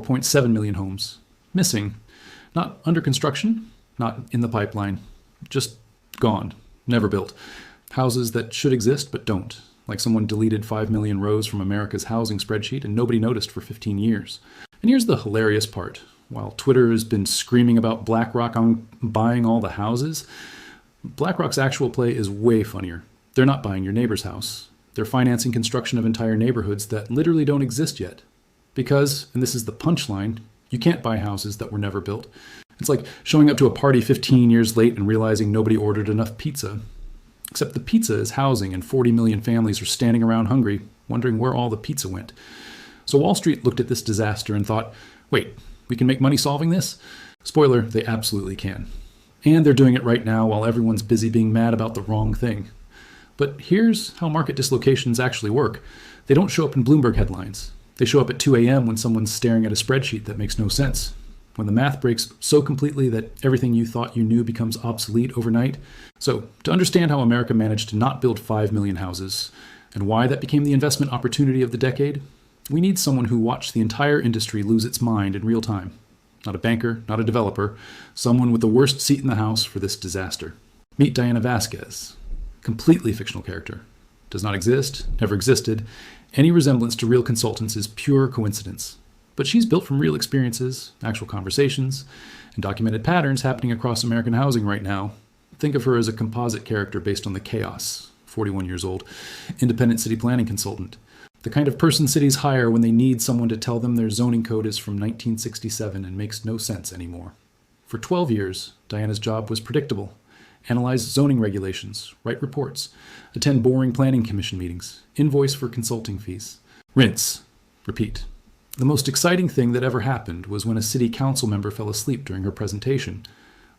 4.7 million homes missing. Not under construction, not in the pipeline, just gone, never built. Houses that should exist but don't, like someone deleted 5 million rows from America's housing spreadsheet and nobody noticed for 15 years. And here's the hilarious part. While Twitter has been screaming about BlackRock on buying all the houses, BlackRock's actual play is way funnier. They're not buying your neighbor's house. They're financing construction of entire neighborhoods that literally don't exist yet. Because, and this is the punchline, you can't buy houses that were never built. It's like showing up to a party 15 years late and realizing nobody ordered enough pizza. Except the pizza is housing and 40 million families are standing around hungry, wondering where all the pizza went. So Wall Street looked at this disaster and thought, wait, we can make money solving this? Spoiler, they absolutely can. And they're doing it right now while everyone's busy being mad about the wrong thing. But here's how market dislocations actually work. They don't show up in Bloomberg headlines. They show up at 2 a.m. when someone's staring at a spreadsheet that makes no sense. When the math breaks so completely that everything you thought you knew becomes obsolete overnight. So, to understand how America managed to not build 5 million houses, and why that became the investment opportunity of the decade, we need someone who watched the entire industry lose its mind in real time. Not a banker, not a developer, someone with the worst seat in the house for this disaster. Meet Diana Vasquez. Completely fictional character. Does not exist, never existed. Any resemblance to real consultants is pure coincidence. But she's built from real experiences, actual conversations, and documented patterns happening across American housing right now. Think of her as a composite character based on the chaos. 41 years old, independent city planning consultant. The kind of person cities hire when they need someone to tell them their zoning code is from 1967 and makes no sense anymore. For 12 years, Diana's job was predictable. Analyze zoning regulations, write reports, attend boring planning commission meetings, invoice for consulting fees. Rinse. Repeat. The most exciting thing that ever happened was when a city council member fell asleep during her presentation.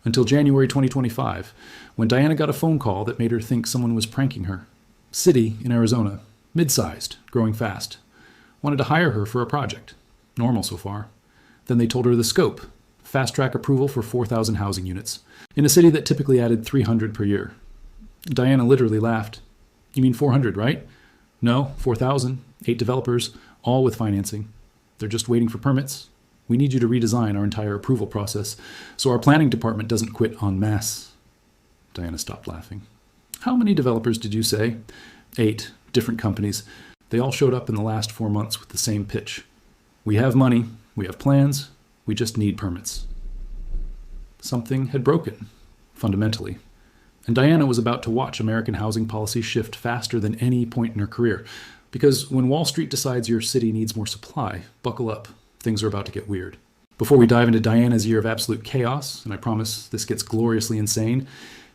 Until January 2025, when Diana got a phone call that made her think someone was pranking her. City in Arizona, mid-sized, growing fast. Wanted to hire her for a project. Normal so far. Then they told her the scope. Fast-track approval for 4,000 housing units. In a city that typically added 300 per year. Diana literally laughed. You mean 400, right? No, 4,000, 8 developers, all with financing. They're just waiting for permits. We need you to redesign our entire approval process so our planning department doesn't quit en masse. Diana stopped laughing. How many developers did you say? 8, different companies. They all showed up in the last 4 months with the same pitch. We have money, we have plans, we just need permits. Something had broken, fundamentally. And Diana was about to watch American housing policy shift faster than any point in her career. Because when Wall Street decides your city needs more supply, buckle up. Things are about to get weird. Before we dive into Diana's year of absolute chaos, and I promise this gets gloriously insane,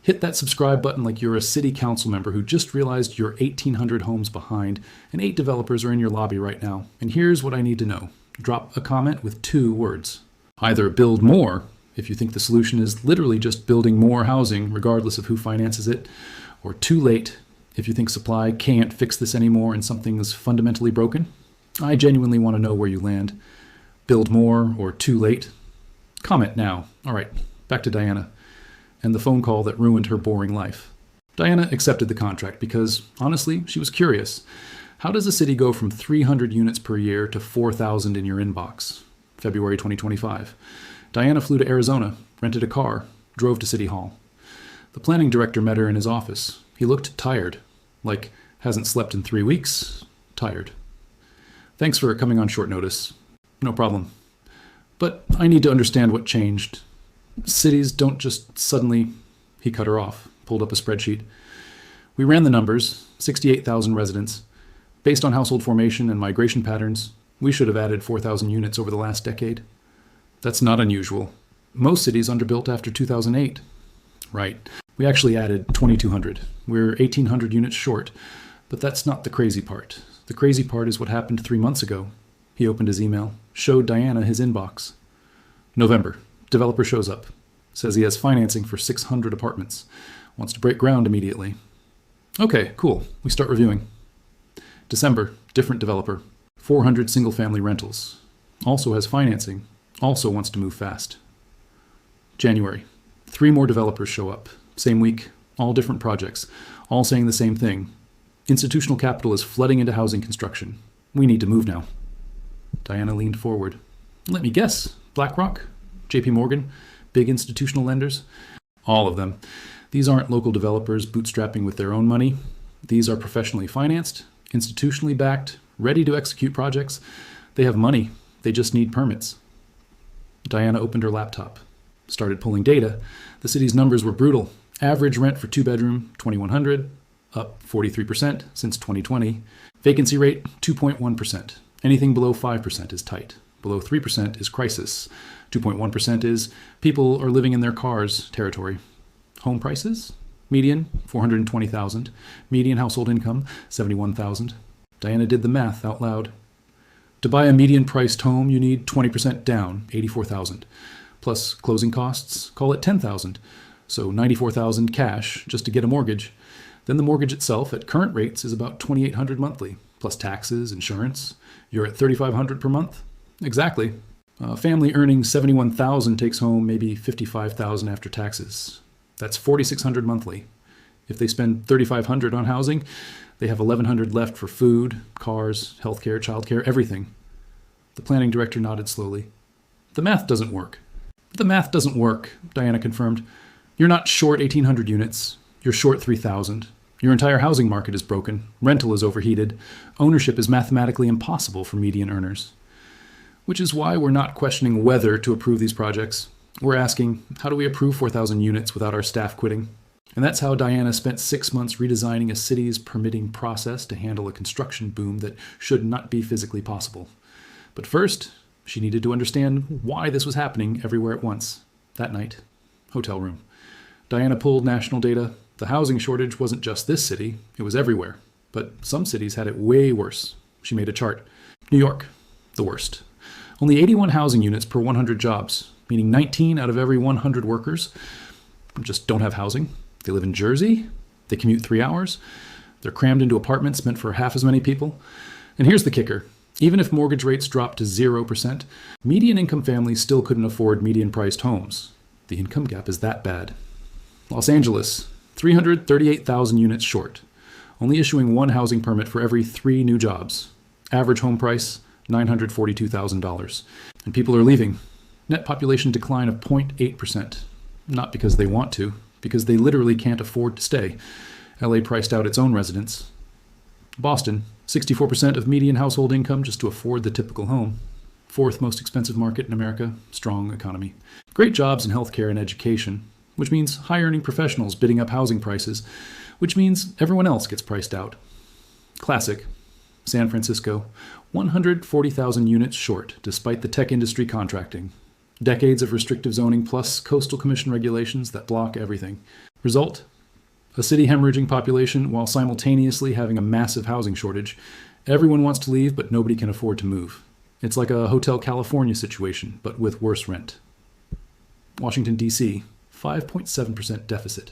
hit that subscribe button like you're a city council member who just realized you're 1,800 homes behind and 8 developers are in your lobby right now. And here's what I need to know. Drop a comment with 2 words. Either build more, if you think the solution is literally just building more housing regardless of who finances it, or too late, if you think supply can't fix this anymore and something is fundamentally broken. I genuinely want to know where you land. Build more or too late? Comment now. All right, back to Diana and the phone call that ruined her boring life. Diana accepted the contract because, honestly, she was curious. How does a city go from 300 units per year to 4,000 in your inbox? February 2025. Diana flew to Arizona, rented a car, drove to City Hall. The planning director met her in his office. He looked tired, like hasn't slept in 3 weeks, tired. Thanks for coming on short notice. No problem. But I need to understand what changed. Cities don't just suddenly... He cut her off, pulled up a spreadsheet. We ran the numbers, 68,000 residents. Based on household formation and migration patterns, we should have added 4,000 units over the last decade. That's not unusual. Most cities underbuilt after 2008. Right. We actually added 2,200. We're 1,800 units short. But that's not the crazy part. The crazy part is what happened 3 months ago. He opened his email, showed Diana his inbox. November. Developer shows up. Says he has financing for 600 apartments. Wants to break ground immediately. Okay, cool. We start reviewing. December. Different developer. 400 single-family rentals. Also has financing. Also wants to move fast. January. 3 more developers show up. Same week. All different projects. All saying the same thing. Institutional capital is flooding into housing construction. We need to move now. Diana leaned forward. Let me guess, BlackRock, JP Morgan, big institutional lenders, all of them. These aren't local developers bootstrapping with their own money. These are professionally financed, institutionally backed, ready to execute projects. They have money, they just need permits. Diana opened her laptop, started pulling data. The city's numbers were brutal. Average rent for 2-bedroom, $2,100, up 43% since 2020. Vacancy rate, 2.1%. Anything below 5% is tight. Below 3% is crisis. 2.1% is people are living in their cars territory. Home prices? Median, $420,000. Median household income, $71,000. Diana did the math out loud. To buy a median-priced home, you need 20% down, $84,000. Plus closing costs, call it $10,000. So $94,000 cash just to get a mortgage. Then the mortgage itself at current rates is about $2,800 monthly, plus taxes, insurance. You're at $3,500 per month? Exactly. A family earning $71,000 takes home maybe $55,000 after taxes. That's $4,600 monthly. If they spend $3,500 on housing, they have $1,100 left for food, cars, healthcare, childcare, everything. The planning director nodded slowly. The math doesn't work. The math doesn't work, Diana confirmed. You're not short 1,800 units. You're short 3,000. Your entire housing market is broken. Rental is overheated. Ownership is mathematically impossible for median earners. Which is why we're not questioning whether to approve these projects. We're asking, how do we approve 4,000 units without our staff quitting? And that's how Diana spent 6 months redesigning a city's permitting process to handle a construction boom that should not be physically possible. But first, she needed to understand why this was happening everywhere at once. That night, hotel room. Diana pulled national data. The housing shortage wasn't just this city, it was everywhere. But some cities had it way worse. She made a chart. New York, the worst. Only 81 housing units per 100 jobs, meaning 19 out of every 100 workers just don't have housing. They live in Jersey. They commute 3 hours. They're crammed into apartments meant for half as many people. And here's the kicker. Even if mortgage rates dropped to 0%, median income families still couldn't afford median-priced homes. The income gap is that bad. Los Angeles, 338,000 units short, only issuing one housing permit for every 3 new jobs. Average home price, $942,000. And people are leaving. Net population decline of 0.8%. Not because they want to, because they literally can't afford to stay. LA priced out its own residents. Boston, 64% of median household income just to afford the typical home. 4th most expensive market in America, strong economy. Great jobs in healthcare and education, which means high-earning professionals bidding up housing prices, which means everyone else gets priced out. Classic. San Francisco, 140,000 units short, despite the tech industry contracting. Decades of restrictive zoning plus coastal commission regulations that block everything. Result? A city hemorrhaging population while simultaneously having a massive housing shortage. Everyone wants to leave, but nobody can afford to move. It's like a Hotel California situation, but with worse rent. Washington, D.C., 5.7% deficit.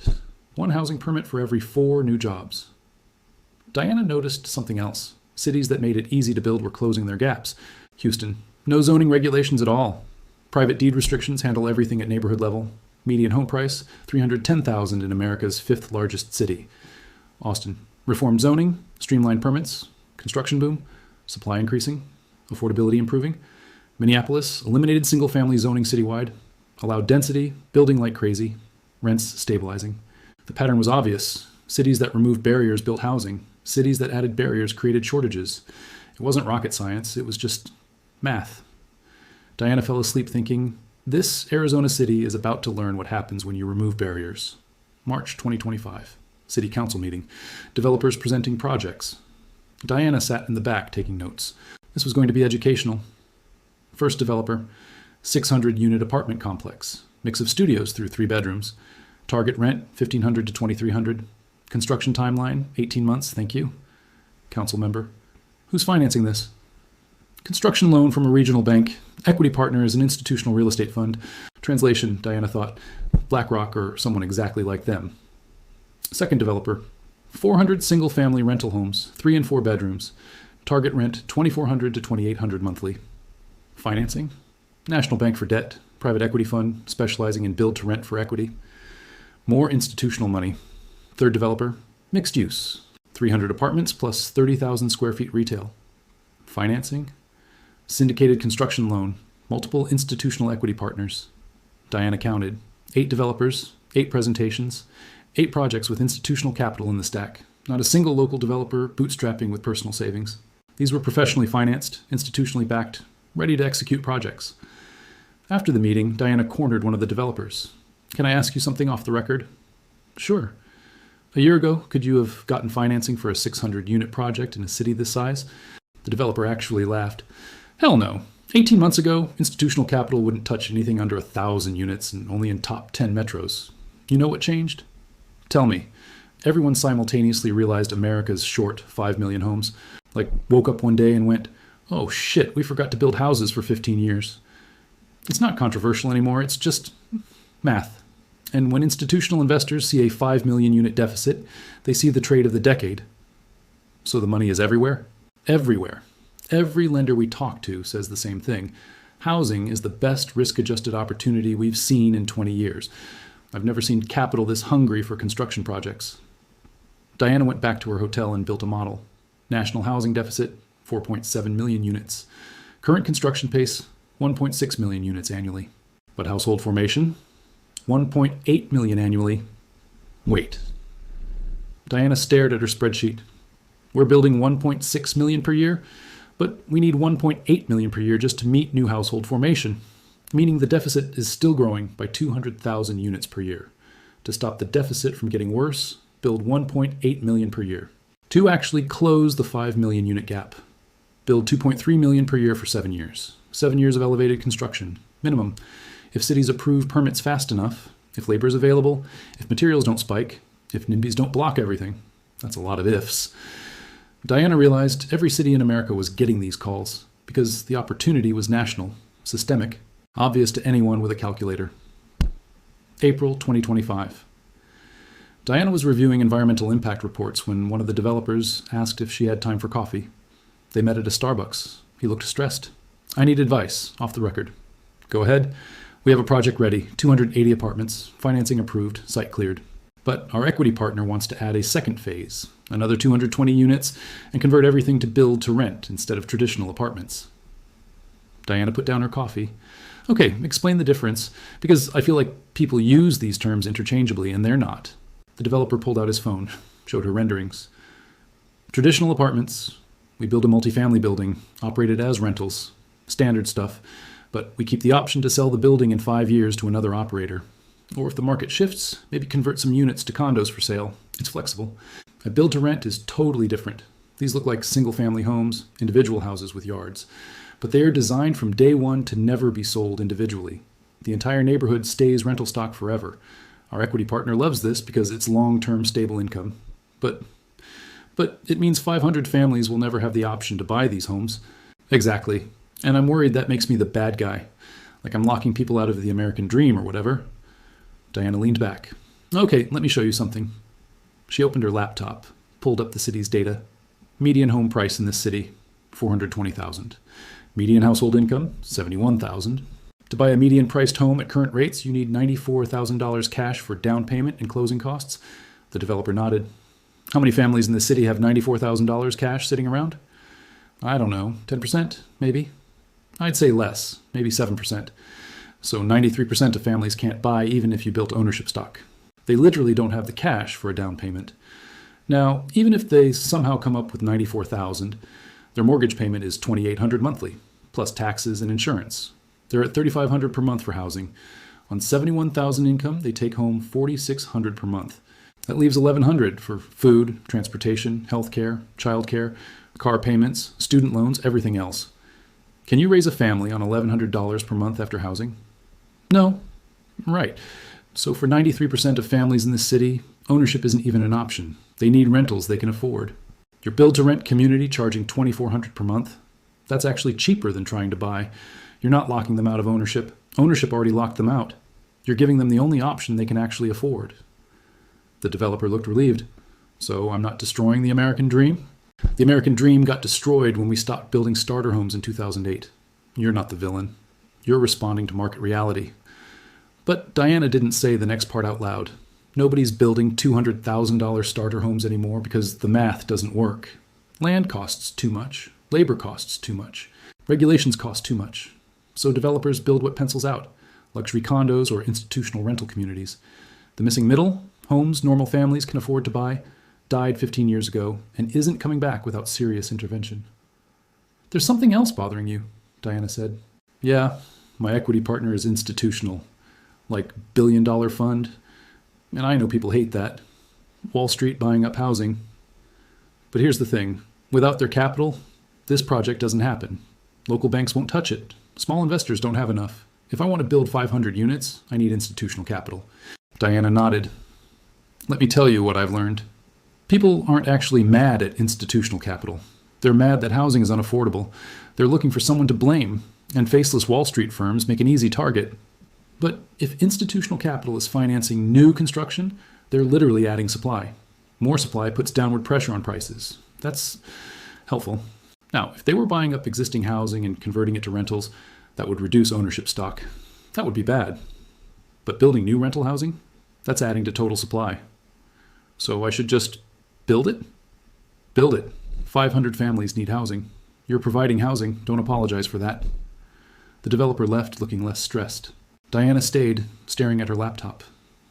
1 housing permit for every 4 new jobs. Diana noticed something else. Cities that made it easy to build were closing their gaps. Houston, no zoning regulations at all. Private deed restrictions handle everything at neighborhood level. Median home price, $310,000 in America's 5th largest city. Austin, reformed zoning, streamlined permits, construction boom, supply increasing, affordability improving. Minneapolis, eliminated single-family zoning citywide, allowed density, building like crazy, rents stabilizing. The pattern was obvious. Cities that removed barriers built housing. Cities that added barriers created shortages. It wasn't rocket science, it was just math. Diana fell asleep thinking, this Arizona city is about to learn what happens when you remove barriers. March 2025, City Council meeting. Developers presenting projects. Diana sat in the back taking notes. This was going to be educational. First developer, 600-unit apartment complex. Mix of studios through 3 bedrooms. Target rent, $1,500 to $2,300. Construction timeline, 18 months, thank you. Council member. Who's financing this? Construction loan from a regional bank. Equity partner is an institutional real estate fund. Translation, Diana thought, BlackRock or someone exactly like them. Second developer. 400 single-family rental homes, 3 and 4 bedrooms. Target rent, $2,400 to $2,800 monthly. Financing. National Bank for Debt. Private equity fund specializing in build-to-rent for equity. More institutional money. Third developer, mixed use, 300 apartments plus 30,000 square feet retail. Financing, syndicated construction loan, multiple institutional equity partners. Diana counted 8 developers, 8 presentations, 8 projects with institutional capital in the stack. Not a single local developer bootstrapping with personal savings. These were professionally financed, institutionally backed, ready to execute projects. After the meeting, Diana cornered one of the developers. "Can I ask you something off the record?" "Sure. A year ago, could you have gotten financing for a 600-unit project in a city this size?" The developer actually laughed. "Hell no. 18 months ago, institutional capital wouldn't touch anything under 1,000 units and only in top 10 metros. You know what changed?" "Tell me." Everyone simultaneously realized America's short 5 million homes. Like, woke up one day and went, "Oh shit, we forgot to build houses for 15 years. It's not controversial anymore, it's just math. And when institutional investors see a 5 million unit deficit, they see the trade of the decade. So the money is everywhere? Everywhere. Every lender we talk to says the same thing. Housing is the best risk-adjusted opportunity we've seen in 20 years. I've never seen capital this hungry for construction projects. Diana went back to her hotel and built a model. National housing deficit, 4.7 million units. Current construction pace, 1.6 million units annually. But household formation, 1.8 million annually. Wait. Diana stared at her spreadsheet. We're building 1.6 million per year, but we need 1.8 million per year just to meet new household formation, meaning the deficit is still growing by 200,000 units per year. To stop the deficit from getting worse, build 1.8 million per year. To actually close the 5 million unit gap, build 2.3 million per year for 7 years. 7 years of elevated construction, minimum. If cities approve permits fast enough, if labor is available, if materials don't spike, if NIMBYs don't block everything. That's a lot of ifs. Diana realized every city in America was getting these calls because the opportunity was national, systemic, obvious to anyone with a calculator. April 2025. Diana was reviewing environmental impact reports when one of the developers asked if she had time for coffee. They met at a Starbucks. He looked stressed. "I need advice, off the record." "Go ahead. We have a project ready, 280 apartments, financing approved, site cleared. But our equity partner wants to add a second phase, another 220 units, and convert everything to build to rent instead of traditional apartments." Diana put down her coffee. "Okay, explain the difference, because I feel like people use these terms interchangeably, and they're not." The developer pulled out his phone, showed her renderings. "Traditional apartments. We build a multifamily building, operated as rentals. Standard stuff. But we keep the option to sell the building in 5 years to another operator. Or if the market shifts, maybe convert some units to condos for sale. It's flexible. A build to rent is totally different. These look like single-family homes, individual houses with yards. But they are designed from day one to never be sold individually. The entire neighborhood stays rental stock forever. Our equity partner loves this because it's long-term stable income. But it means 500 families will never have the option to buy these homes." "Exactly. And I'm worried that makes me the bad guy. Like I'm locking people out of the American dream or whatever." Diana leaned back. "Okay, let me show you something." She opened her laptop, pulled up the city's data. Median home price in this city, $420,000. Median household income, $71,000. To buy a median-priced home at current rates, you need $94,000 cash for down payment and closing costs. The developer nodded. "How many families in the city have $94,000 cash sitting around?" "I don't know, 10%, maybe?" "I'd say less, maybe 7%. So 93% of families can't buy even if you built ownership stock. They literally don't have the cash for a down payment. Now, even if they somehow come up with $94,000, their mortgage payment is $2,800 monthly, plus taxes and insurance. They're at $3,500 per month for housing. On $71,000 income, they take home $4,600 per month. That leaves $1,100 for food, transportation, healthcare, childcare, car payments, student loans, everything else. Can you raise a family on $1,100 per month after housing? No. Right. So for 93% of families in this city, ownership isn't even an option. They need rentals they can afford. Your build-to-rent community charging $2,400 per month. That's actually cheaper than trying to buy. You're not locking them out of ownership. Ownership already locked them out. You're giving them the only option they can actually afford. The developer looked relieved. So I'm not destroying the American dream? The American dream got destroyed when we stopped building starter homes in 2008. You're not the villain. You're responding to market reality. But Diana didn't say the next part out loud. Nobody's building $200,000 starter homes anymore because the math doesn't work. Land costs too much. Labor costs too much. Regulations cost too much. so developers build what pencils out: luxury condos or institutional rental communities. The missing middle, homes normal families can afford to buy, died 15 years ago and isn't coming back without serious intervention. "There's something else bothering you," Diana said. "Yeah, my equity partner is institutional, like billion-dollar fund, and I know people hate that. Wall Street buying up housing. But here's the thing. Without their capital, this project doesn't happen. Local banks won't touch it. Small investors don't have enough. If I want to build 500 units, I need institutional capital." Diana nodded. "Let me tell you what I've learned. People aren't actually mad at institutional capital. They're mad that housing is unaffordable. They're looking for someone to blame, and faceless Wall Street firms make an easy target. But if institutional capital is financing new construction, they're literally adding supply. More supply puts downward pressure on prices. That's helpful. Now, if they were buying up existing housing and converting it to rentals, that would reduce ownership stock. That would be bad. But building new rental housing, that's adding to total supply. So I should just build it? Build it. 500 families need housing. You're providing housing. Don't apologize for that." The developer left looking less stressed. Diana stayed, staring at her laptop,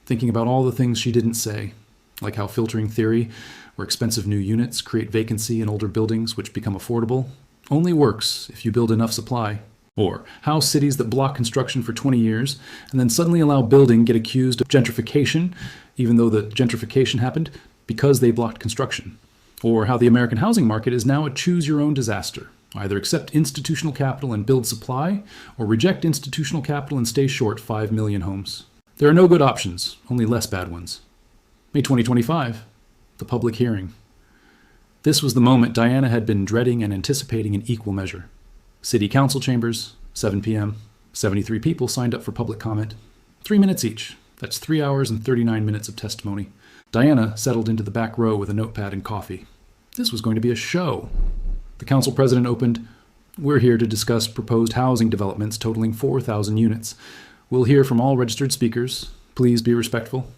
thinking about all the things she didn't say, like how filtering theory, where expensive new units create vacancy in older buildings which become affordable, only works if you build enough supply. Or how cities that block construction for 20 years and then suddenly allow building get accused of gentrification, even though the gentrification happened because they blocked construction. Or how the American housing market is now a choose-your-own disaster. Either accept institutional capital and build supply, or reject institutional capital and stay short 5 million homes. There are no good options, only less bad ones. May 2025, the public hearing. This was the moment Diana had been dreading and anticipating in equal measure. City council chambers, 7 p.m. 73 people signed up for public comment. 3 minutes each. That's 3 hours and 39 minutes of testimony. Diana settled into the back row with a notepad and coffee. This was going to be a show. The council president opened, "We're here to discuss proposed housing developments totaling 4,000 units. We'll hear from all registered speakers. Please be respectful."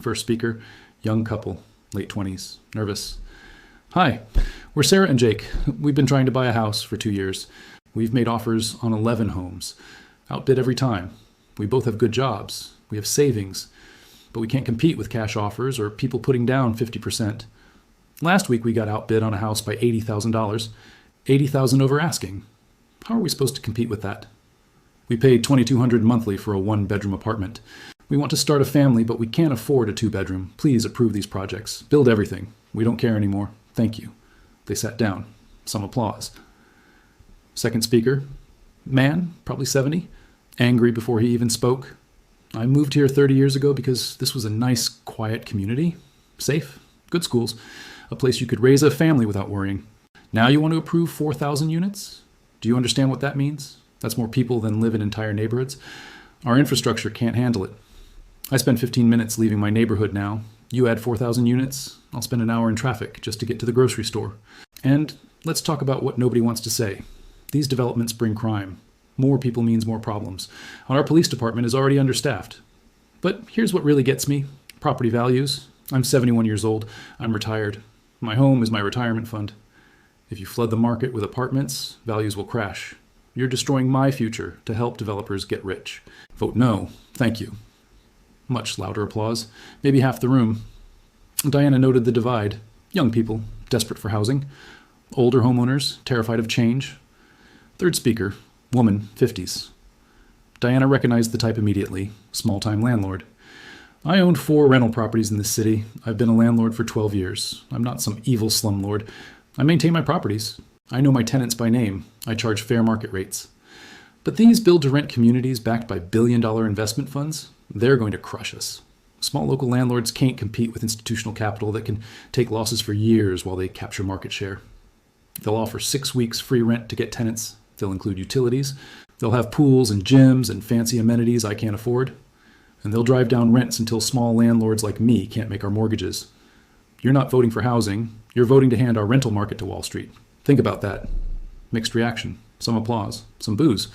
First speaker, young couple, late 20s, nervous. "Hi, we're Sarah and Jake. We've been trying to buy a house for 2 years. We've made offers on 11 homes. Outbid every time. We both have good jobs. We have savings. But we can't compete with cash offers or people putting down 50%. Last week we got outbid on a house by $80,000, $80,000 over asking. How are we supposed to compete with that? We pay $2,200 monthly for a 1-bedroom apartment. We want to start a family, but we can't afford a 2-bedroom. Please approve these projects. Build everything. We don't care anymore. Thank you." They sat down. Some applause. Second speaker, man, probably 70, angry before he even spoke. "I moved here 30 years ago because this was a nice, quiet community. Safe, good schools, a place you could raise a family without worrying. Now you want to approve 4,000 units? Do you understand what that means? That's more people than live in entire neighborhoods. Our infrastructure can't handle it. I spend 15 minutes leaving my neighborhood now. You add 4,000 units, I'll spend an hour in traffic just to get to the grocery store. And let's talk about what nobody wants to say. These developments bring crime. More people means more problems. And our police department is already understaffed. But here's what really gets me. Property values. I'm 71 years old. I'm retired. My home is my retirement fund. If you flood the market with apartments, values will crash. You're destroying my future to help developers get rich. Vote no. Thank you." Much louder applause. Maybe half the room. Diana noted the divide. Young people, desperate for housing. Older homeowners, terrified of change. Third speaker, woman, 50s. Diana recognized the type immediately. Small-time landlord. "I own 4 rental properties in this city. I've been a landlord for 12 years. I'm not some evil slumlord. I maintain my properties. I know my tenants by name. I charge fair market rates. But these build-to-rent communities backed by billion-dollar investment funds, they're going to crush us. Small local landlords can't compete with institutional capital that can take losses for years while they capture market share. They'll offer 6 weeks free rent to get tenants. They'll include utilities. They'll have pools and gyms and fancy amenities I can't afford. And they'll drive down rents until small landlords like me can't make our mortgages. You're not voting for housing. You're voting to hand our rental market to Wall Street. Think about that." Mixed reaction. Some applause. Some boos.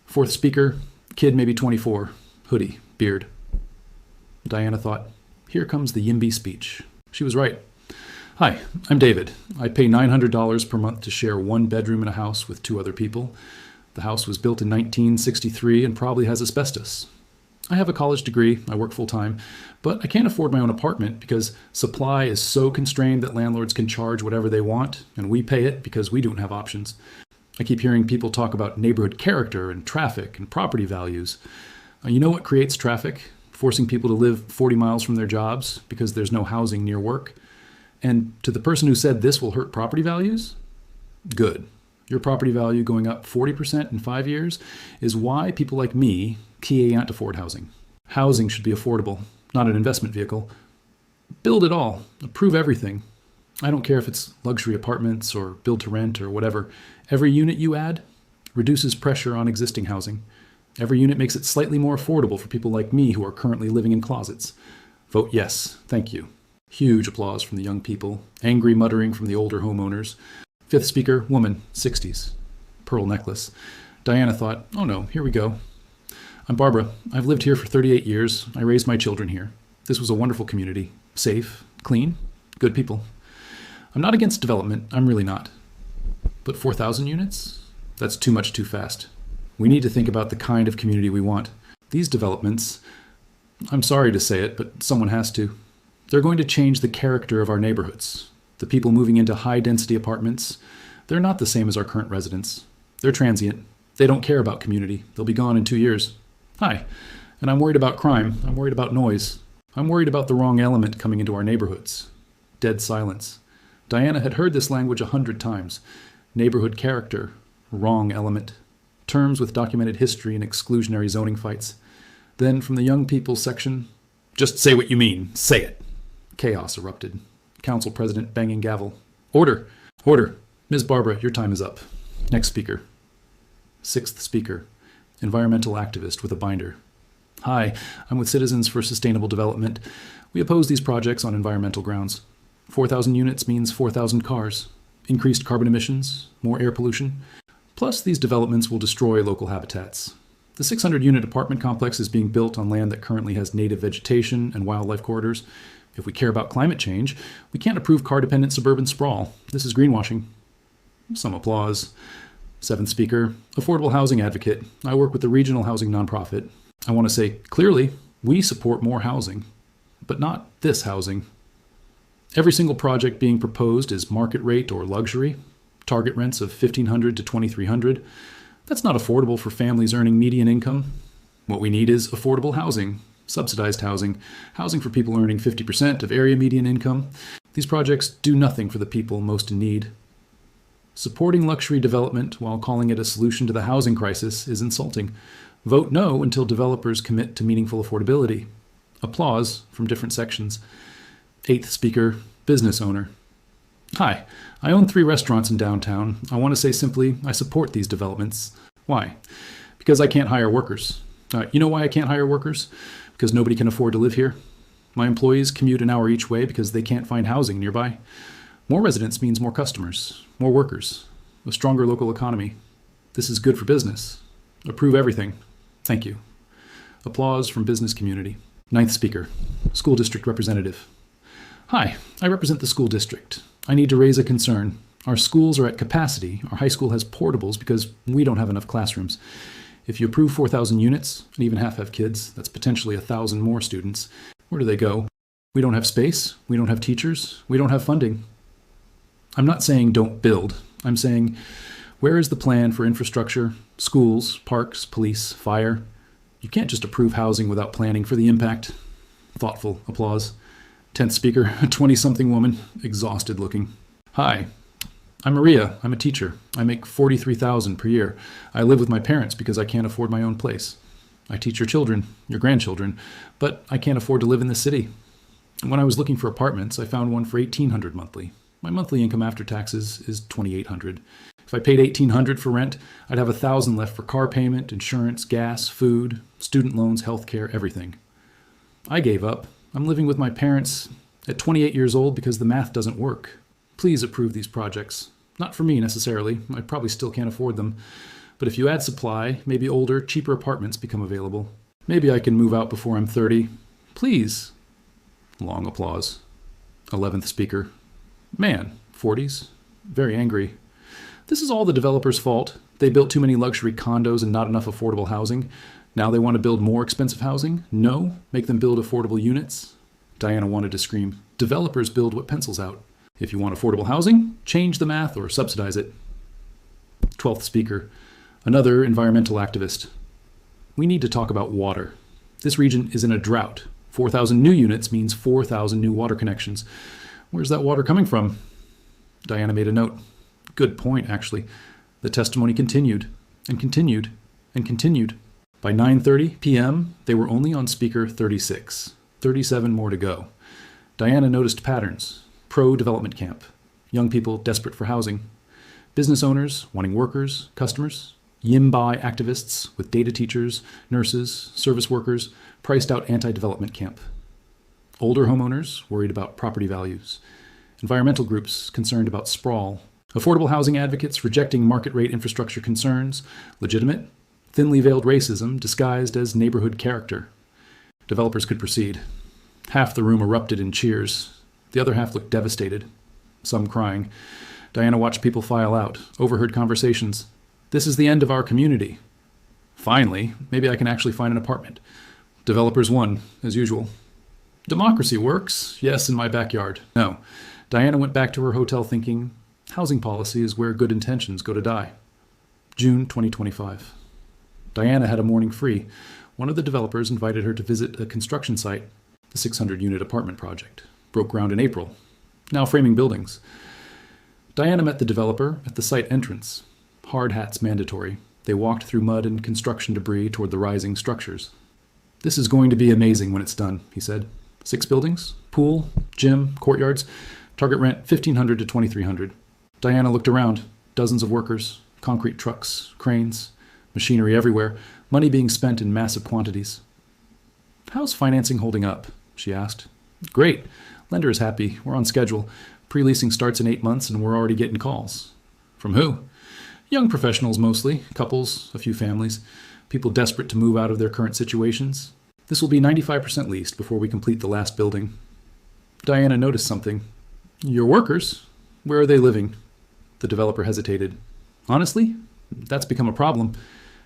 Fourth speaker, kid maybe 24. Hoodie. Beard. Diana thought, here comes the YIMBY speech. She was right. "Hi, I'm David. I pay $900 per month to share 1 bedroom in a house with 2 other people. The house was built in 1963 and probably has asbestos. I have a college degree, I work full-time, but I can't afford my own apartment because supply is so constrained that landlords can charge whatever they want, and we pay it because we don't have options. I keep hearing people talk about neighborhood character and traffic and property values. You know what creates traffic? Forcing people to live 40 miles from their jobs because there's no housing near work. And to the person who said this will hurt property values, good. Your property value going up 40% in 5 years is why people like me can't afford housing. Housing should be affordable, not an investment vehicle. Build it all. Approve everything. I don't care if it's luxury apartments or build to rent or whatever. Every unit you add reduces pressure on existing housing. Every unit makes it slightly more affordable for people like me who are currently living in closets. Vote yes. Thank you. Huge applause from the young people. Angry muttering from the older homeowners. Fifth speaker, woman, 60s. Pearl necklace. Diana thought, oh no, here we go. I'm Barbara. I've lived here for 38 years. I raised my children here. This was a wonderful community. Safe, clean, good people. I'm not against development. I'm really not. But 4,000 units? That's too much too fast. We need to think about the kind of community we want. These developments, I'm sorry to say it, but someone has to. They're going to change the character of our neighborhoods. The people moving into high-density apartments, they're not the same as our current residents. They're transient. They don't care about community. They'll be gone in 2 years. Hi. And I'm worried about crime. I'm worried about noise. I'm worried about the wrong element coming into our neighborhoods. Dead silence. Diana had heard this language 100 times. Neighborhood character. Wrong element. Terms with documented history and exclusionary zoning fights. Then from the young people section, just say what you mean. Say it. Chaos erupted. Council president banging gavel. Order. Order. Ms. Barbara, your time is up. Next speaker. Sixth speaker. Environmental activist with a binder. Hi, I'm with Citizens for Sustainable Development. We oppose these projects on environmental grounds. 4,000 units means 4,000 cars. Increased carbon emissions, more air pollution. Plus, these developments will destroy local habitats. The 600-unit apartment complex is being built on land that currently has native vegetation and wildlife corridors. If we care about climate change, we can't approve car-dependent suburban sprawl. This is greenwashing. Some applause. Seventh speaker, affordable housing advocate. I work with the regional housing nonprofit. I want to say, clearly, we support more housing, but not this housing. Every single project being proposed is market rate or luxury, target rents of $1,500 to $2,300. That's not affordable for families earning median income. What we need is affordable housing, subsidized housing, housing for people earning 50% of area median income. These projects do nothing for the people most in need. Supporting luxury development while calling it a solution to the housing crisis is insulting. Vote no until developers commit to meaningful affordability. Applause from different sections. Eighth speaker, business owner. Hi, I own 3 restaurants in downtown. I want to say simply, I support these developments. Why? Because I can't hire workers. You know why I can't hire workers? Because nobody can afford to live here. My employees commute an hour each way because they can't find housing nearby. More residents means more customers, more workers, a stronger local economy. This is good for business. Approve everything. Thank you. Applause from business community. Ninth speaker, school district representative. Hi, I represent the school district. I need to raise a concern. Our schools are at capacity. Our high school has portables because we don't have enough classrooms. If you approve 4,000 units, and even half have kids, that's potentially 1,000 more students. Where do they go? We don't have space. We don't have teachers. We don't have funding. I'm not saying don't build. I'm saying, where is the plan for infrastructure, schools, parks, police, fire? You can't just approve housing without planning for the impact. Thoughtful applause. 10th speaker, a 20-something woman, exhausted looking. Hi, I'm Maria. I'm a teacher. I make $43,000 per year. I live with my parents because I can't afford my own place. I teach your children, your grandchildren, but I can't afford to live in the city. When I was looking for apartments, I found one for $1,800 monthly. My monthly income after taxes is $2,800. If I paid $1,800 for rent, I'd have $1,000 left for car payment, insurance, gas, food, student loans, healthcare, everything. I gave up. I'm living with my parents at 28 years old because the math doesn't work. Please approve these projects. Not for me necessarily. I probably still can't afford them. But if you add supply, maybe older, cheaper apartments become available. Maybe I can move out before I'm 30. Please. Long applause. 11th speaker. Man, 40s. Very angry. This is all the developer's fault. They built too many luxury condos and not enough affordable housing. Now they want to build more expensive housing? No. Make them build affordable units? Diana wanted to scream. Developers build what pencils out. If you want affordable housing, change the math or subsidize it. 12th speaker, another environmental activist. We need to talk about water. This region is in a drought. 4,000 new units means 4,000 new water connections. Where's that water coming from? Diana made a note. Good point, actually. The testimony continued, and continued, and continued. By 9:30 p.m., they were only on speaker 36. 37 more to go. Diana noticed patterns. Pro-development camp. Young people desperate for housing. Business owners wanting workers, customers. Yimbai activists with data teachers, nurses, service workers, priced out anti-development camp. Older homeowners worried about property values. Environmental groups concerned about sprawl. Affordable housing advocates rejecting market rate infrastructure concerns. Legitimate, thinly veiled racism disguised as neighborhood character. Developers could proceed. Half the room erupted in cheers. The other half looked devastated, some crying. Diana watched people file out, overheard conversations. This is the end of our community. Finally, maybe I can actually find an apartment. Developers won, as usual. Democracy works, yes, in my backyard. No. Diana went back to her hotel thinking, housing policy is where good intentions go to die. June 2025. Diana had a morning free. One of the developers invited her to visit a construction site, the 600-unit apartment project. Broke ground in April. Now framing buildings. Diana met the developer at the site entrance. Hard hats mandatory. They walked through mud and construction debris toward the rising structures. This is going to be amazing when it's done, he said. 6 buildings, pool, gym, courtyards. Target rent $1,500 to $2,300. Diana looked around. Dozens of workers, concrete trucks, cranes, machinery everywhere, money being spent in massive quantities. How's financing holding up? She asked. Great. Lender is happy. We're on schedule. Pre-leasing starts in 8 months and we're already getting calls. From who? Young professionals mostly, couples, a few families, people desperate to move out of their current situations. This will be 95% leased before we complete the last building. Diana noticed something. Your workers? Where are they living? The developer hesitated. Honestly, that's become a problem.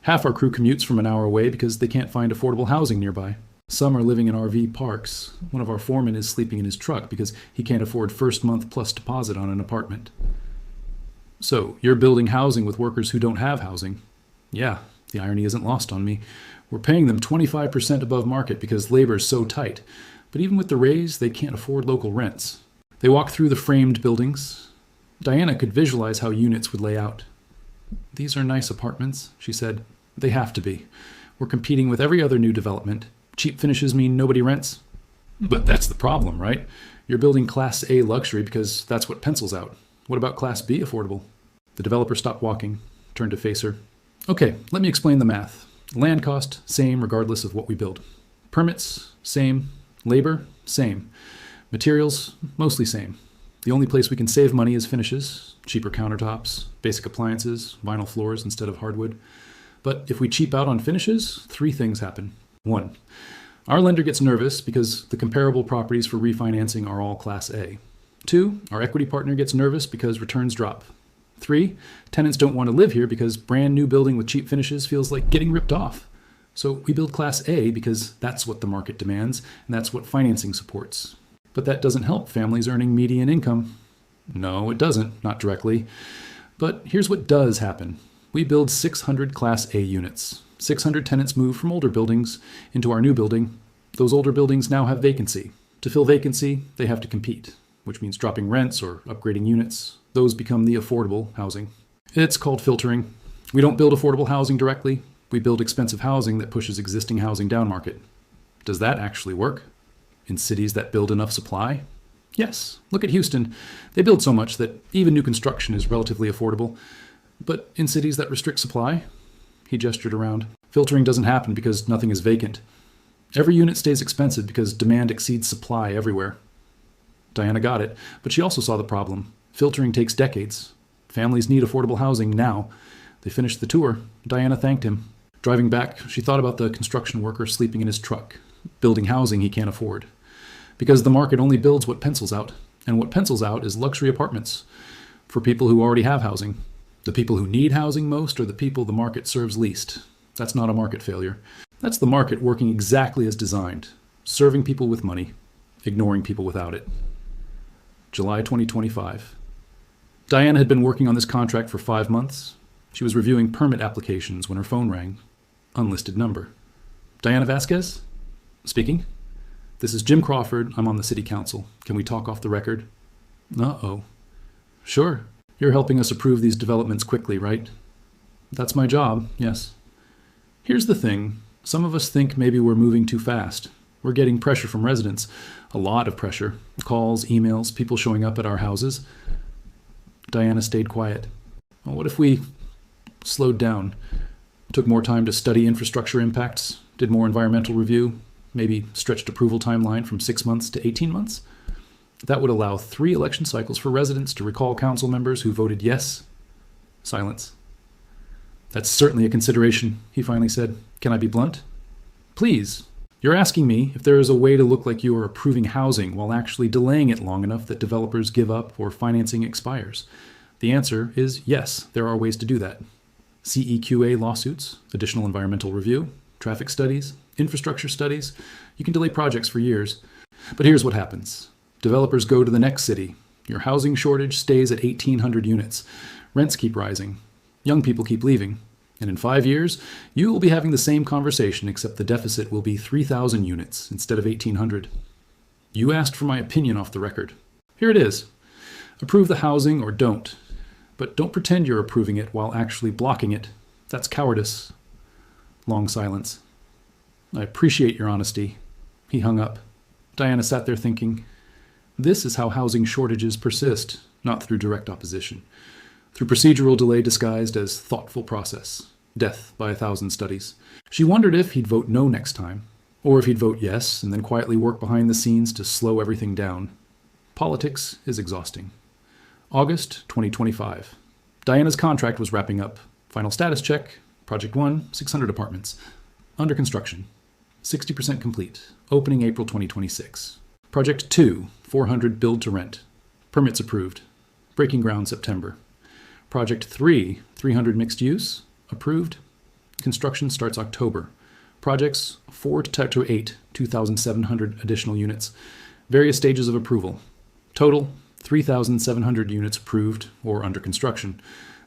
Half our crew commutes from an hour away because they can't find affordable housing nearby. Some are living in RV parks. One of our foremen is sleeping in his truck because he can't afford first month plus deposit on an apartment. So, you're building housing with workers who don't have housing. Yeah, the irony isn't lost on me. We're paying them 25% above market because labor's so tight. But even with the raise, they can't afford local rents. They walked through the framed buildings. Diana could visualize how units would lay out. These are nice apartments, she said. They have to be. We're competing with every other new development. Cheap finishes mean nobody rents. But that's the problem, right? You're building Class A luxury because that's what pencils out. What about Class B affordable? The developer stopped walking, turned to face her. Okay, let me explain the math. Land cost, same regardless of what we build. Permits, same. Labor, same. Materials, mostly same. The only place we can save money is finishes, cheaper countertops, basic appliances, vinyl floors instead of hardwood. But if we cheap out on finishes, 3 things happen. 1, our lender gets nervous because the comparable properties for refinancing are all Class A. 2, our equity partner gets nervous because returns drop. 3, tenants don't want to live here because brand new building with cheap finishes feels like getting ripped off. So we build Class A because that's what the market demands and that's what financing supports. But that doesn't help families earning median income. No, it doesn't, not directly. But here's what does happen. We build 600 Class A units. 600 tenants move from older buildings into our new building. Those older buildings now have vacancy. To fill vacancy, they have to compete, which means dropping rents or upgrading units. Those become the affordable housing. It's called filtering. We don't build affordable housing directly. We build expensive housing that pushes existing housing down market. Does that actually work? In cities that build enough supply? Yes. Look at Houston. They build so much that even new construction is relatively affordable. But in cities that restrict supply? He gestured around. Filtering doesn't happen because nothing is vacant. Every unit stays expensive because demand exceeds supply everywhere. Diana got it, but she also saw the problem. Filtering takes decades. Families need affordable housing now. They finished the tour. Diana thanked him. Driving back, she thought about the construction worker sleeping in his truck, building housing he can't afford. Because the market only builds what pencils out, and what pencils out is luxury apartments for people who already have housing. The people who need housing most are the people the market serves least. That's not a market failure. That's the market working exactly as designed, serving people with money, ignoring people without it. July 2025. Diana had been working on this contract for 5 months. She was reviewing permit applications when her phone rang. Unlisted number. Diana Vasquez? Speaking. This is Jim Crawford. I'm on the city council. Can we talk off the record? Uh-oh. Sure. You're helping us approve these developments quickly, right? That's my job, yes. Here's the thing. Some of us think maybe we're moving too fast. We're getting pressure from residents. A lot of pressure. Calls, emails, people showing up at our houses. Diana stayed quiet. Well, what if we slowed down? Took more time to study infrastructure impacts? Did more environmental review? Maybe stretched approval timeline from 6 months to 18 months? That would allow 3 election cycles for residents to recall council members who voted yes. Silence. That's certainly a consideration, he finally said. Can I be blunt? Please. You're asking me if there is a way to look like you are approving housing while actually delaying it long enough that developers give up or financing expires. The answer is yes, there are ways to do that. CEQA lawsuits, additional environmental review, traffic studies, infrastructure studies. You can delay projects for years. But here's what happens. Developers go to the next city. Your housing shortage stays at 1,800 units. Rents keep rising. Young people keep leaving. And in 5 years, you will be having the same conversation, except the deficit will be 3,000 units instead of 1,800. You asked for my opinion off the record. Here it is. Approve the housing or don't. But don't pretend you're approving it while actually blocking it. That's cowardice. Long silence. I appreciate your honesty. He hung up. Diana sat there thinking, this is how housing shortages persist, not through direct opposition. Through procedural delay disguised as thoughtful process. Death by 1,000 studies. She wondered if he'd vote no next time, or if he'd vote yes and then quietly work behind the scenes to slow everything down. Politics is exhausting. August 2025. Diana's contract was wrapping up. Final status check. Project 1, 600 apartments. Under construction. 60% complete. Opening April 2026. Project 2, 400 build to rent. Permits approved. Breaking ground September. Project 3, 300 mixed use. Approved. Construction starts October. Projects 4 to 8, 2,700 additional units. Various stages of approval. Total 3,700 units approved or under construction.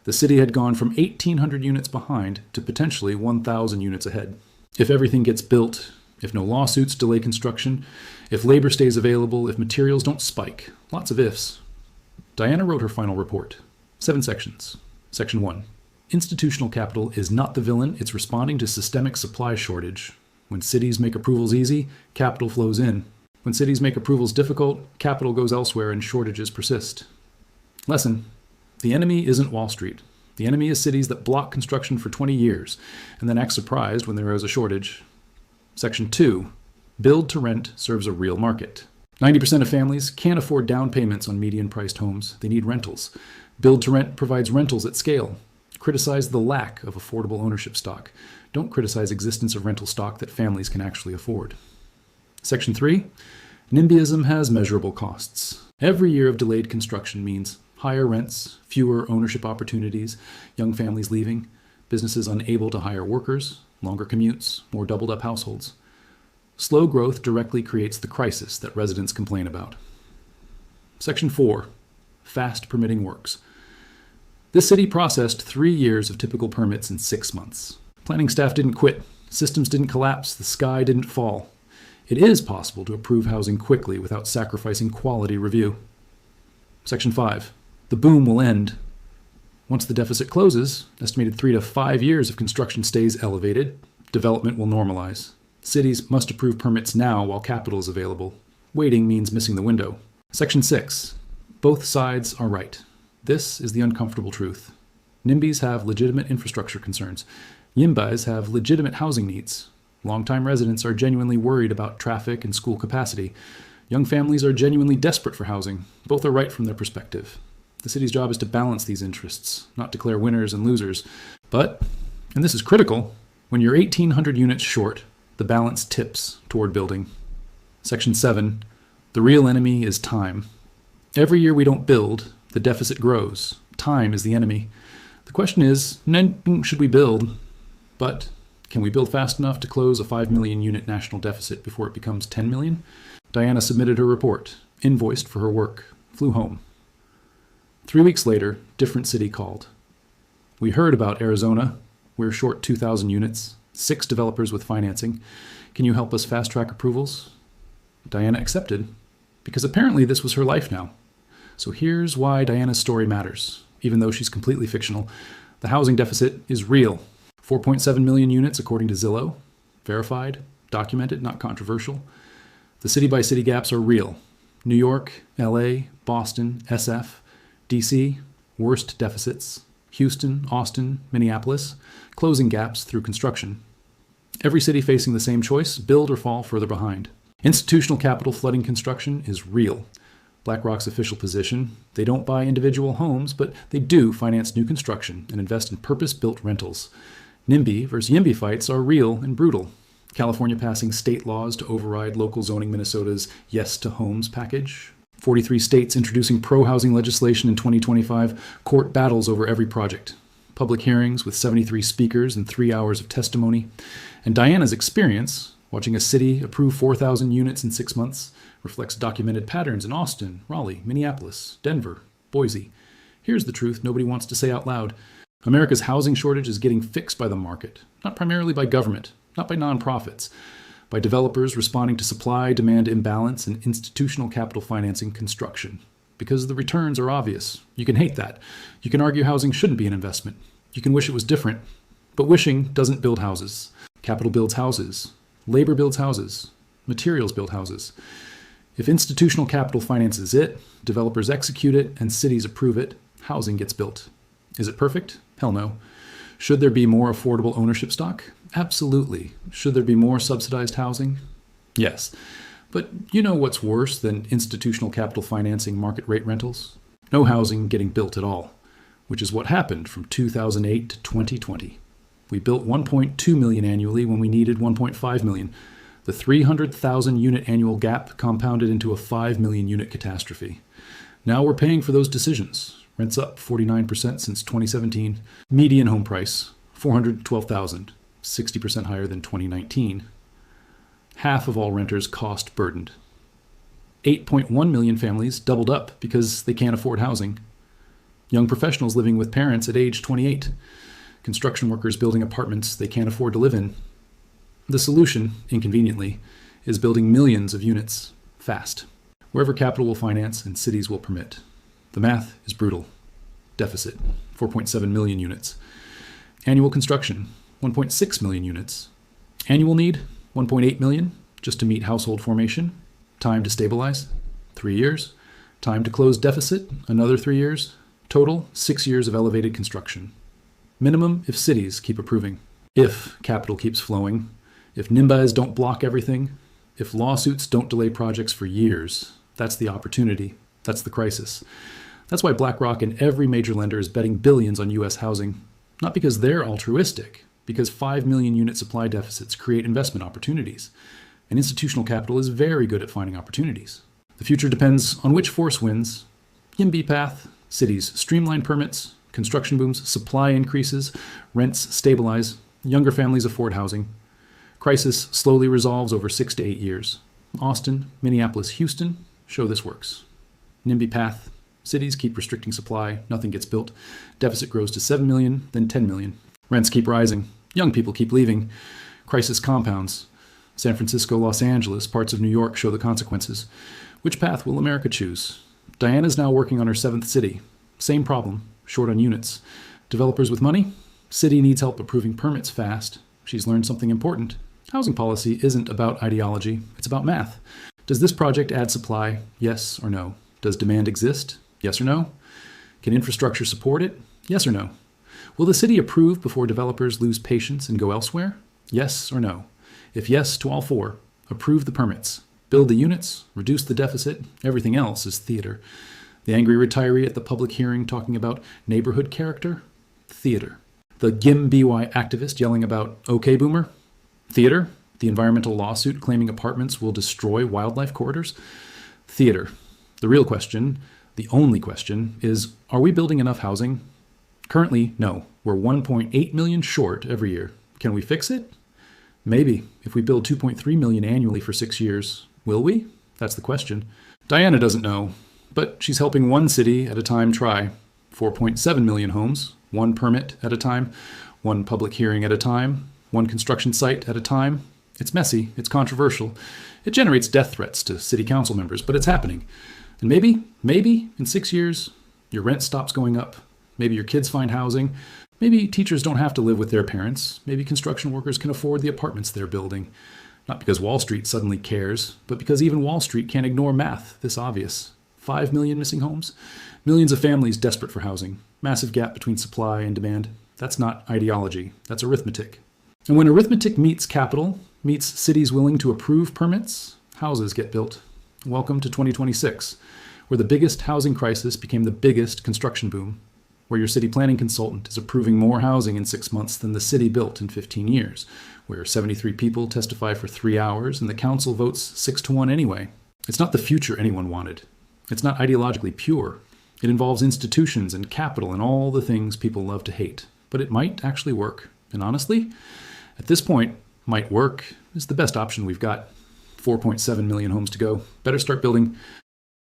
The city had gone from 1,800 units behind to potentially 1,000 units ahead. If everything gets built, if no lawsuits delay construction, if labor stays available, if materials don't spike, lots of ifs. Diana wrote her final report. 7 sections. Section 1. Institutional capital is not the villain, it's responding to systemic supply shortage. When cities make approvals easy, capital flows in. When cities make approvals difficult, capital goes elsewhere and shortages persist. Lesson. The enemy isn't Wall Street. The enemy is cities that block construction for 20 years and then act surprised when there is a shortage. Section 2. Build to rent serves a real market. 90% of families can't afford down payments on median-priced homes. They need rentals. Build to rent provides rentals at scale. Criticize the lack of affordable ownership stock. Don't criticize existence of rental stock that families can actually afford. Section 3. NIMBYism has measurable costs. Every year of delayed construction means higher rents, fewer ownership opportunities, young families leaving, businesses unable to hire workers, longer commutes, more doubled-up households. Slow growth directly creates the crisis that residents complain about. Section 4. Fast permitting works. This city processed 3 years of typical permits in 6 months. Planning staff didn't quit. Systems didn't collapse. The sky didn't fall. It is possible to approve housing quickly without sacrificing quality review. Section 5. The boom will end. Once the deficit closes, estimated 3 to 5 years of construction stays elevated, development will normalize. Cities must approve permits now while capital is available. Waiting means missing the window. Section 6. Both sides are right. This is the uncomfortable truth. NIMBYs have legitimate infrastructure concerns. YIMBYs have legitimate housing needs. Longtime residents are genuinely worried about traffic and school capacity. Young families are genuinely desperate for housing. Both are right from their perspective. The city's job is to balance these interests, not declare winners and losers. But, and this is critical, when you're 1,800 units short, the balance tips toward building. Section 7. The real enemy is time. Every year we don't build, the deficit grows. Time is the enemy. The The question is, should we build, but can we build fast enough to close a 5 million unit national deficit before it becomes 10 million? Diana submitted her report, invoiced for her work, flew home. 3 weeks later, different city called. We heard about Arizona. We're short 2,000 units, 6 developers with financing. Can you help us fast-track approvals? Diana accepted, because apparently this was her life now. So here's why Diana's story matters. Even though she's completely fictional, the housing deficit is real. 4.7 million units according to Zillow. Verified, documented, not controversial. The city-by-city gaps are real. New York, LA, Boston, SF, DC, worst deficits. Houston, Austin, Minneapolis, closing gaps through construction. Every city facing the same choice, build or fall further behind. Institutional capital flooding construction is real. BlackRock's official position, they don't buy individual homes, but they do finance new construction and invest in purpose-built rentals. NIMBY versus YIMBY fights are real and brutal. California passing state laws to override local zoning Minnesota's Yes to Homes package. 43 states introducing pro-housing legislation in 2025, court battles over every project. Public hearings with 73 speakers and 3 hours of testimony. And Diana's experience, watching a city approve 4,000 units in 6 months, reflects documented patterns in Austin, Raleigh, Minneapolis, Denver, Boise. Here's the truth nobody wants to say out loud. America's housing shortage is getting fixed by the market, not primarily by government, not by nonprofits, by developers responding to supply-demand imbalance and institutional capital financing construction. Because the returns are obvious. You can hate that. You can argue housing shouldn't be an investment. You can wish it was different. But wishing doesn't build houses. Capital builds houses. Labor builds houses. Materials build houses. If institutional capital finances it, developers execute it, and cities approve it, housing gets built. Is it perfect? Hell no. Should there be more affordable ownership stock? Absolutely. Should there be more subsidized housing? Yes. But you know what's worse than institutional capital financing market rate rentals? No housing getting built at all, which is what happened from 2008 to 2020. We built 1.2 million annually when we needed 1.5 million. The 300,000 unit annual gap compounded into a 5 million unit catastrophe. Now we're paying for those decisions. Rents up 49% since 2017. Median home price, $412,000, 60% higher than 2019. Half of all renters cost burdened. 8.1 million families doubled up because they can't afford housing. Young professionals living with parents at age 28. Construction workers building apartments they can't afford to live in. The solution, inconveniently, is building millions of units, fast, wherever capital will finance and cities will permit. The math is brutal. Deficit, 4.7 million units. Annual construction, 1.6 million units. Annual need, 1.8 million, just to meet household formation. Time to stabilize, 3 years. Time to close deficit, another 3 years. Total, 6 years of elevated construction. Minimum if cities keep approving. If capital keeps flowing. If NIMBYs don't block everything. If lawsuits don't delay projects for years. That's the opportunity. That's the crisis. That's why BlackRock and every major lender is betting billions on U.S. housing. Not because they're altruistic, because 5 million unit supply deficits create investment opportunities. And institutional capital is very good at finding opportunities. The future depends on which force wins. YIMBY path, cities streamline permits, construction booms, supply increases, rents stabilize, younger families afford housing. Crisis slowly resolves over 6 to 8 years. Austin, Minneapolis, Houston show this works. NIMBY path, cities keep restricting supply, nothing gets built. Deficit grows to 7 million, then 10 million. Rents keep rising, young people keep leaving. Crisis compounds. San Francisco, Los Angeles, parts of New York show the consequences. Which path will America choose? Diana's now working on her 7th city. Same problem, short on units. Developers with money? City needs help approving permits fast. She's learned something important. Housing policy isn't about ideology, it's about math. Does this project add supply? Yes or no? Does demand exist? Yes or no? Can infrastructure support it? Yes or no? Will the city approve before developers lose patience and go elsewhere? Yes or no? If yes to all 4, approve the permits. Build the units, reduce the deficit, everything else is theater. The angry retiree at the public hearing talking about neighborhood character? Theater. The GIMBY activist yelling about okay boomer? Theater. The environmental lawsuit claiming apartments will destroy wildlife corridors? Theater. The real question, the only question, is are we building enough housing? Currently, no. We're 1.8 million short every year. Can we fix it? Maybe. If we build 2.3 million annually for 6 years, will we? That's the question. Diana doesn't know, but she's helping one city at a time try. 4.7 million homes, one permit at a time, one public hearing at a time, one construction site at a time. It's messy, it's controversial. It generates death threats to city council members, but it's happening. And maybe in 6 years, your rent stops going up. Maybe your kids find housing. Maybe teachers don't have to live with their parents. Maybe construction workers can afford the apartments they're building. Not because Wall Street suddenly cares, but because even Wall Street can't ignore math this obvious. 5 million missing homes? Millions of families desperate for housing. Massive gap between supply and demand. That's not ideology. That's arithmetic. And when arithmetic meets capital, meets cities willing to approve permits, houses get built. Welcome to 2026, where the biggest housing crisis became the biggest construction boom, where your city planning consultant is approving more housing in 6 months than the city built in 15 years, where 73 people testify for 3 hours and the council votes 6-1 anyway. It's not the future anyone wanted. It's not ideologically pure. It involves institutions and capital and all the things people love to hate. But it might actually work. And honestly, at this point, might work is the best option we've got. 4.7 million homes to go. Better start building.